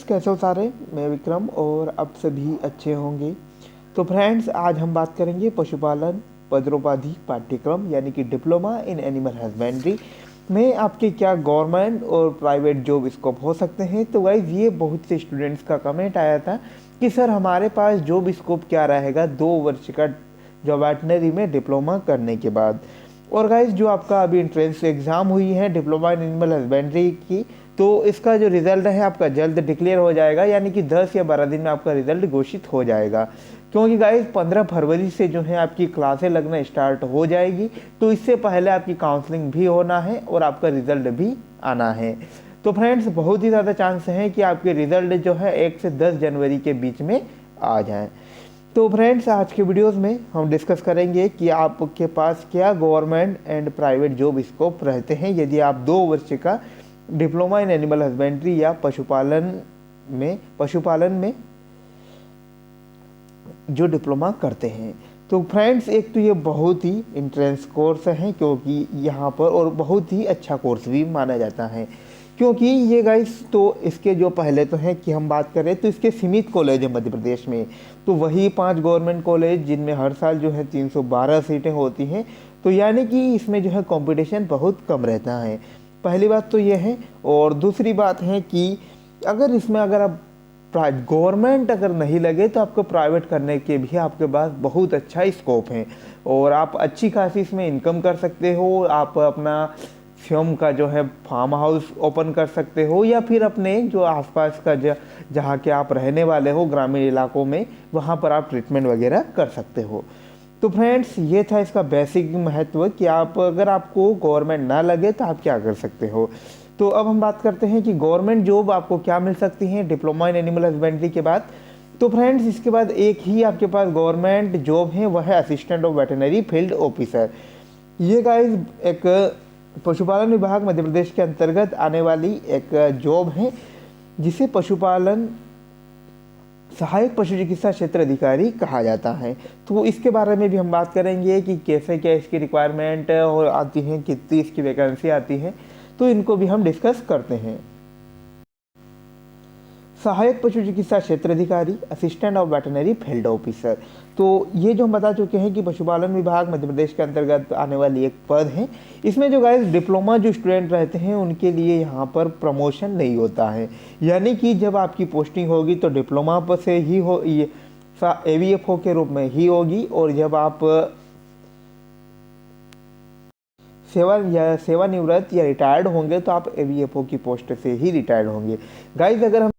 कैसे हो सारे। मैं विक्रम और आप सभी अच्छे होंगे। तो फ्रेंड्स, आज हम बात करेंगे पशुपालन पदोन्नति पाठ्यक्रम यानी कि डिप्लोमा इन एनिमल हस्बेंड्री में आपके क्या गवर्नमेंट और प्राइवेट जॉब स्कोप हो सकते हैं। तो गाइज, ये बहुत से स्टूडेंट्स का कमेंट आया था कि सर हमारे पास जॉब स्कोप क्या रहेगा 2 वर्ष का जॉब वेटनरी में डिप्लोमा करने के बाद। और गाइज, जो आपका अभी एंट्रेंस एग्ज़ाम हुई है डिप्लोमा इन एनिमल हस्बेंड्री की, तो इसका जो रिज़ल्ट है आपका जल्द डिक्लेयर हो जाएगा, यानी कि 10 या 12 दिन में आपका रिज़ल्ट घोषित हो जाएगा। क्योंकि गाइज 15 फरवरी से जो है आपकी क्लासें लगना स्टार्ट हो जाएगी, तो इससे पहले आपकी काउंसलिंग भी होना है और आपका रिज़ल्ट भी आना है। तो फ्रेंड्स, बहुत ही ज़्यादा चांस हैं कि आपके रिज़ल्ट जो है 1 से 10 जनवरी के बीच में आ जाएँ। तो फ्रेंड्स, आज के वीडियोस में हम डिस्कस करेंगे कि आपके पास क्या government and private job scope रहते हैं यदि आप 2 वर्ष का डिप्लोमा इन एनिमल हस्बेंड्री या पशुपालन में जो डिप्लोमा करते हैं। तो फ्रेंड्स, एक तो ये बहुत ही इंट्रेंस कोर्स है, क्योंकि यहाँ पर और बहुत ही अच्छा कोर्स भी माना जाता है। क्योंकि ये गाइस, तो इसके जो पहले तो हैं कि हम बात करें तो इसके सीमित कॉलेज है मध्य प्रदेश में, तो वही 5 गवर्नमेंट कॉलेज जिनमें हर साल जो है 312 सीटें होती हैं। तो यानी कि इसमें जो है कंपटीशन बहुत कम रहता है। पहली बात तो ये है। और दूसरी बात है कि अगर आप गवर्नमेंट अगर नहीं लगे तो आपको प्राइवेट करने के भी आपके पास बहुत अच्छा स्कोप है और आप अच्छी खासी इसमें इनकम कर सकते हो। आप अपना स्वयं का जो है फार्म हाउस ओपन कर सकते हो, या फिर अपने जो आसपास का जहाँ के आप रहने वाले हो ग्रामीण इलाकों में, वहाँ पर आप ट्रीटमेंट वगैरह कर सकते हो। तो फ्रेंड्स, ये था इसका बेसिक महत्व कि अगर आपको गवर्नमेंट ना लगे तो आप क्या कर सकते हो। तो अब हम बात करते हैं कि गवर्नमेंट जॉब आपको क्या मिल सकती है डिप्लोमा इन एनिमल हस्बेंड्री के बाद। तो फ्रेंड्स, इसके बाद एक ही आपके पास गवर्नमेंट जॉब है, वह है assistant of veterinary field officer. ये गाइस एक पशुपालन विभाग मध्य प्रदेश के अंतर्गत आने वाली एक जॉब है, जिसे पशुपालन सहायक पशु चिकित्सा क्षेत्र अधिकारी कहा जाता है। तो इसके बारे में भी हम बात करेंगे कि कैसे क्या इसकी रिक्वायरमेंट और आती है, कितनी इसकी वैकेंसी आती है, तो इनको भी हम डिस्कस करते हैं। सहायक पशु चिकित्सा क्षेत्र अधिकारी, assistant of veterinary field officer. तो ये जो हम बता चुके हैं कि पशुपालन विभाग मध्य प्रदेश के अंतर्गत आने वाली एक पद है। इसमें जो गाइस डिप्लोमा जो स्टूडेंट रहते हैं उनके लिए यहाँ पर प्रमोशन नहीं होता है, यानी कि जब आपकी पोस्टिंग होगी तो डिप्लोमा पर से ही हो, ये AVFO के रूप में ही होगी, और जब आप सेवानिवृत्त या रिटायर्ड होंगे तो आप AVFO की पोस्ट से ही रिटायर्ड होंगे। गाइज, अगर हम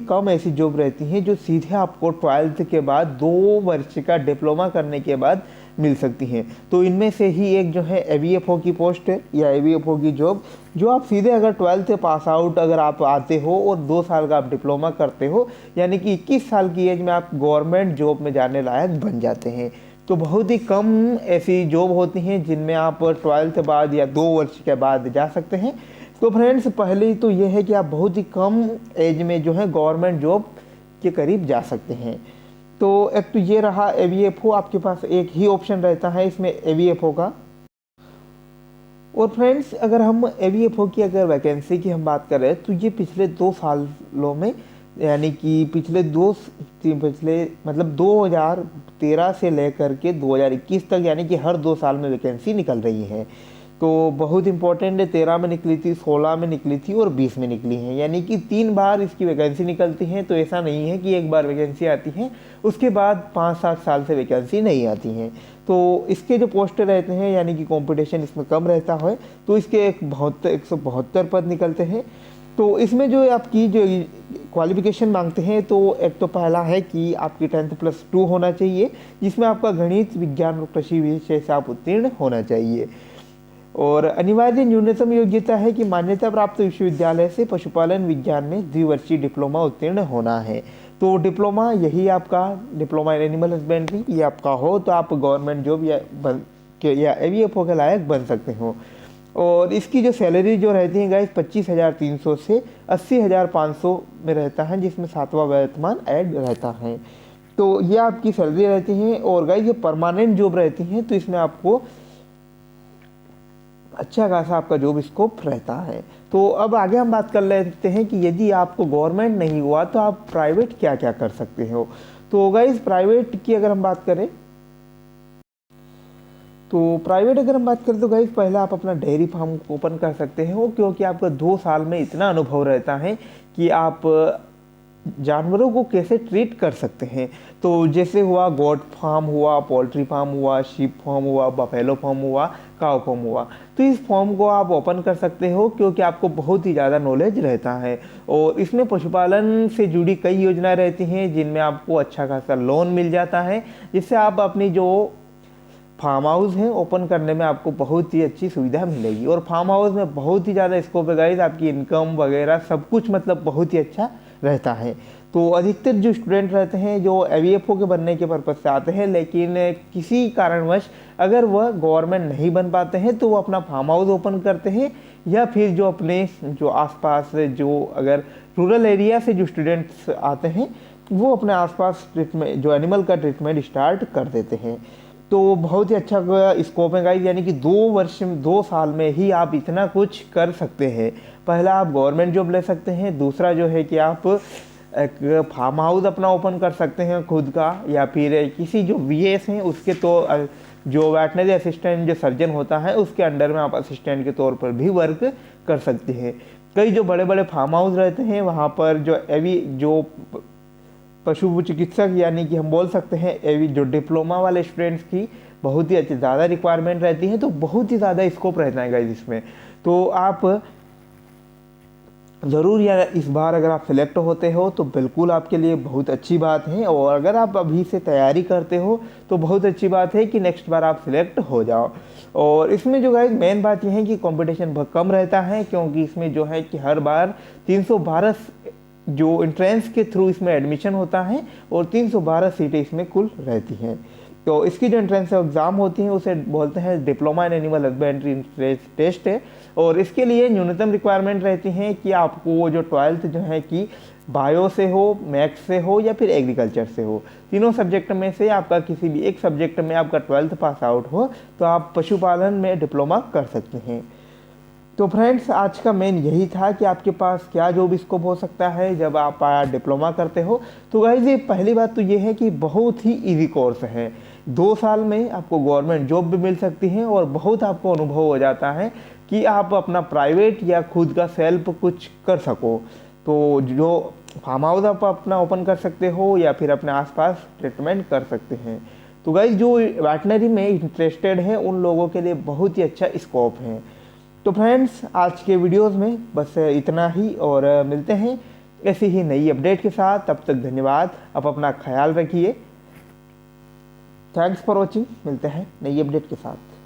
कम ऐसी जॉब रहती हैं जो सीधे आपको 12th के बाद 2 वर्ष का डिप्लोमा करने के बाद मिल सकती हैं, तो इनमें से ही एक जो है AVFO की पोस्ट या AVFO की जॉब, जो आप सीधे अगर 12th पास आउट अगर आप आते हो और 2 साल का आप डिप्लोमा करते हो, यानी कि 21 साल की एज में आप गवर्नमेंट जॉब में जाने लायक बन जाते हैं। तो बहुत ही कम ऐसी जॉब होती हैं जिनमें आप 12th बाद या 2 वर्ष के बाद जा सकते हैं। तो फ्रेंड्स, पहले तो ये है कि आप बहुत ही कम एज में जो है गवर्नमेंट जॉब के करीब जा सकते हैं। तो एक तो ये रहा AVFO, आपके पास एक ही ऑप्शन रहता है इसमें AVFO का। और फ्रेंड्स, अगर हम AVFO की अगर वैकेंसी की हम बात करें तो ये पिछले 2 सालों में, यानी कि पिछले मतलब 2013 से लेकर के 2021 तक, यानी कि हर 2 साल में वैकेंसी निकल रही है। तो बहुत इंपॉर्टेंट है, 13 में निकली थी, 16 में निकली थी और 20 में निकली है, यानी कि 3 बार इसकी वैकेंसी निकलती है। तो ऐसा नहीं है कि एक बार वैकेंसी आती है उसके बाद 5-7 साल से वैकेंसी नहीं आती हैं। तो इसके जो पोस्ट रहते हैं, यानी कि कंपटीशन इसमें कम रहता है, तो इसके 172 पद निकलते हैं। तो इसमें जो आपकी जो क्वालिफिकेशन मांगते हैं, तो एक तो पहला है कि आपकी 10+2 होना चाहिए, जिसमें आपका गणित, विज्ञान और कृषि विषय से आप उत्तीर्ण होना चाहिए। और अनिवार्य न्यूनतम योग्यता है कि मान्यता प्राप्त विश्वविद्यालय से पशुपालन विज्ञान में द्विवर्षीय डिप्लोमा उत्तीर्ण होना है। तो डिप्लोमा, यही आपका डिप्लोमा इन एनिमल हस्बेंड्री ये आपका हो तो आप गवर्नमेंट जॉब या AVFO के लायक बन सकते हो। और इसकी जो सैलरी जो रहती है गाइस 25,300 से 80,500 में रहता है, जिसमें 7वां वेतनमान ऐड रहता है। तो ये आपकी सैलरी रहती है। और गाइस, ये परमानेंट जॉब रहती है, तो इसमें आपको अच्छा खासा आपका जॉब स्कोप रहता है। तो अब आगे हम बात कर लेते हैं कि यदि आपको गवर्नमेंट नहीं हुआ तो आप प्राइवेट क्या क्या कर सकते हो। तो गाइस प्राइवेट की अगर हम बात करें तो गाइस पहले आप अपना डेयरी फार्म ओपन कर सकते हो, क्योंकि आपका 2 साल में इतना अनुभव रहता है कि आप जानवरों को कैसे ट्रीट कर सकते हैं। तो जैसे हुआ गोट फार्म हुआ, पोल्ट्री फार्म हुआ, शीप फार्म हुआ, बफेलो फार्म हुआ, काउ फार्म हुआ, तो इस फॉर्म को आप ओपन कर सकते हो, क्योंकि आपको बहुत ही ज़्यादा नॉलेज रहता है। और इसमें पशुपालन से जुड़ी कई योजनाएं रहती हैं जिनमें आपको अच्छा खासा लोन मिल जाता है, जिससे आप अपनी जो फार्म हाउस है ओपन करने में आपको बहुत ही अच्छी सुविधा मिलेगी। और फार्म हाउस में बहुत ही ज़्यादा स्कोप है गाइस, आपकी इनकम वगैरह सब कुछ मतलब बहुत ही अच्छा रहता है। तो अधिकतर जो स्टूडेंट रहते हैं जो एवीएफओ के बनने के पर्पज़ से आते हैं, लेकिन किसी कारणवश अगर वह गवर्नमेंट नहीं बन पाते हैं तो वो अपना फार्म हाउस ओपन करते हैं, या फिर जो अपने जो आसपास जो अगर रूरल एरिया से जो स्टूडेंट्स आते हैं वो अपने आसपास ट्रीटमेंट जो एनिमल का ट्रीटमेंट स्टार्ट कर देते हैं। तो बहुत ही अच्छा स्कोप है गाइस, यानी कि 2 साल में ही आप इतना कुछ कर सकते हैं। पहला आप गवर्नमेंट जॉब ले सकते हैं, दूसरा जो है कि आप एक फार्म हाउस अपना ओपन कर सकते हैं खुद का, या फिर किसी जो वीएस हैं उसके तो जो वेटनरी असिस्टेंट जो सर्जन होता है उसके अंडर में आप असिस्टेंट के तौर पर भी वर्क कर सकते हैं। कई जो बड़े बड़े फार्म हाउस रहते हैं वहाँ पर जो पशु चिकित्सक यानी कि हम बोल सकते हैं एवी जो डिप्लोमा वाले स्टूडेंट्स की बहुत ही अच्छी ज़्यादा रिक्वायरमेंट रहती है, तो बहुत ही ज़्यादा स्कोप रहता है गाइस इसमें। तो आप ज़रूर यार इस बार अगर आप सिलेक्ट होते हो तो बिल्कुल आपके लिए बहुत अच्छी बात है, और अगर आप अभी से तैयारी करते हो तो बहुत अच्छी बात है कि नेक्स्ट बार आप सिलेक्ट हो जाओ। और इसमें जो गाइस मेन बात यह है कि कंपटीशन बहुत कम रहता है, क्योंकि इसमें जो है कि हर बार 312 जो एंट्रेंस के थ्रू इसमें एडमिशन होता है और 312 सीटें इसमें कुल रहती हैं। तो इसकी जो एंट्रेंस एग्ज़ाम होती है उसे बोलते हैं diploma in animal husbandry test है। और इसके लिए न्यूनतम रिक्वायरमेंट रहती है कि आपको जो 12th जो है कि बायो से हो, मैथ्स से हो या फिर एग्रीकल्चर से हो, तीनों सब्जेक्ट में से आपका किसी भी एक सब्जेक्ट में आपका 12th पास आउट हो तो आप पशुपालन में डिप्लोमा कर सकते हैं। तो फ्रेंड्स आज का मेन यही था कि आपके पास क्या जॉब स्कोप हो सकता है जब आप डिप्लोमा करते हो। तो गाइस ये पहली बात तो ये है कि बहुत ही इजी कोर्स है, 2 साल में आपको गवर्नमेंट जॉब भी मिल सकती है और बहुत आपको अनुभव हो जाता है कि आप अपना प्राइवेट या खुद का सेल्फ कुछ कर सको। तो जो फार्म हाउस आप अपना ओपन कर सकते हो या फिर अपने आसपास ट्रीटमेंट कर सकते हैं। तो गाइस जो वेटनरी में इंटरेस्टेड है उन लोगों के लिए बहुत ही अच्छा स्कोप है। तो फ्रेंड्स आज के वीडियोस में बस इतना ही, और मिलते हैं ऐसी ही नई अपडेट के साथ। तब तक धन्यवाद, आप अपना ख्याल रखिए। थैंक्स फॉर वॉचिंग, मिलते हैं नई अपडेट के साथ।